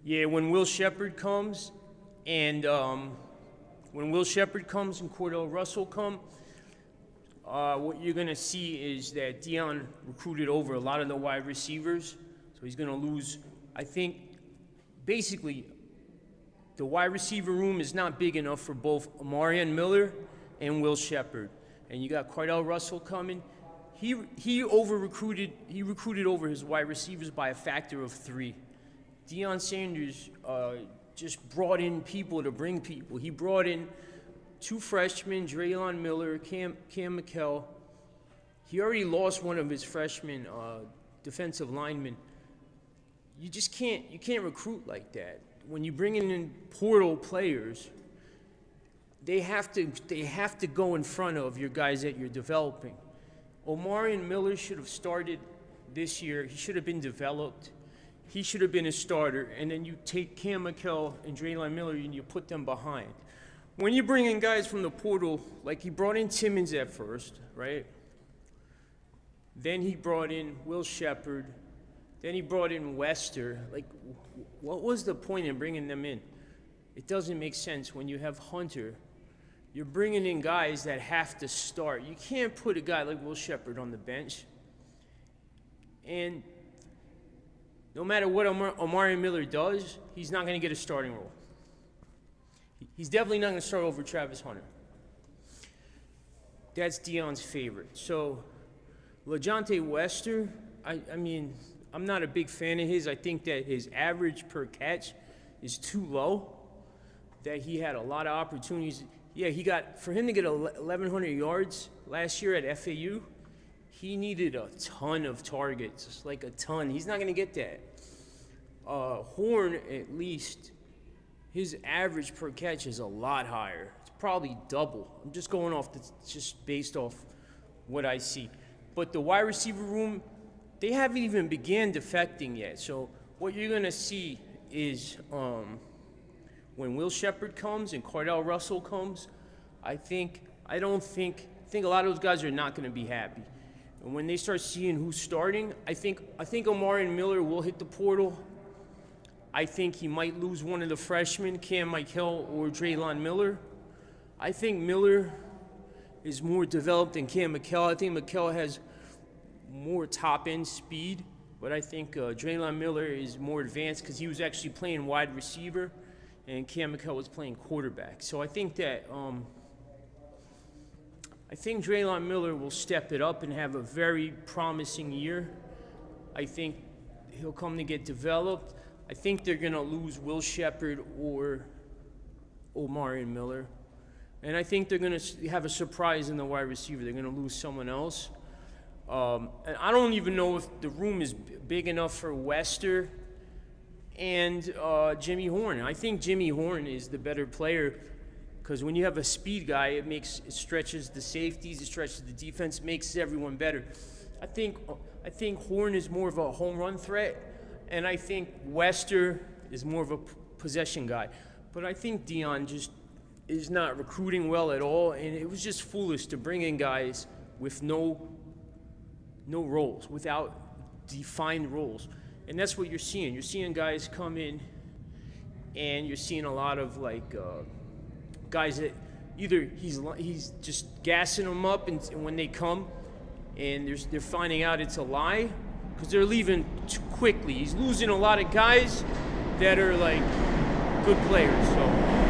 Yeah, when Will Sheppard comes, and when Will Sheppard comes and Cordell Russell come, what you're gonna see is that Deion recruited over a lot of the wide receivers, so he's gonna lose. I think, basically, the wide receiver room is not big enough for both OMARION Miller and Will Sheppard, and you got Cordell Russell coming. He recruited over his wide receivers by a factor of 3. Deion Sanders just brought in people to bring people. He brought in 2 freshmen, Draylon Miller, Cam McKell. He already lost one of his freshmen defensive linemen. You just can't recruit like that. When you bring in portal players, they have to go in front of your guys that you're developing. OMARION Miller should have started this year. He should have been developed. He should have been a starter. And then you take Cam McKell and Draylon Miller and you put them behind. When you bring in guys from the portal, like he brought in Timmons at first, right? Then he brought in Will Sheppard. Then he brought in Wester. Like, what was the point in bringing them in? It doesn't make sense. When you have Hunter, you're bringing in guys that have to start. You can't put a guy like Will Sheppard on the bench. And no matter what OMARION Miller does, he's not going to get a starting role. He's definitely not going to start over Travis Hunter. That's Deion's favorite. So, LaJohntay Wester, I mean, I'm not a big fan of his. I think that his average per catch is too low, that he had a lot of opportunities. Yeah, for him to get 1,100 yards last year at FAU, he needed a ton of targets, like a ton. He's not going to get that. Horn, at least, his average per catch is a lot higher. It's probably double. I'm just going off just based off what I see. But the wide receiver room, they haven't even began defecting yet. So what you're going to see is when Will Sheppard comes and Cordell Russell comes, I think a lot of those guys are not going to be happy. And when they start seeing who's starting, I think OMARION Miller will hit the portal. I think he might lose one of the freshmen, Cam McKell or Draylon Miller. I think Miller is more developed than Cam McKell. I think McKell has more top-end speed, but I think Draylon Miller is more advanced because he was actually playing wide receiver and Cam McKell was playing quarterback. So I think that Draylon Miller will step it up and have a very promising year. I think he'll come to get developed. I think they're going to lose Will Sheppard or OMARION Miller. And I think they're going to have a surprise in the wide receiver. They're going to lose someone else. And I don't even know if the room is big enough for Wester and Jimmy Horn. I think Jimmy Horn is the better player because when you have a speed guy, it stretches the safeties, it stretches the defense, makes everyone better. I think Horn is more of a home run threat, and I think Wester is more of a possession guy. But I think Deion just is not recruiting well at all, and it was just foolish to bring in guys with no roles, without defined roles. And that's what you're seeing. You're seeing guys come in, and you're seeing a lot of guys that either he's just gassing them up, and when they come, and they're finding out it's a lie because they're leaving too quickly. He's losing a lot of guys that are good players. So.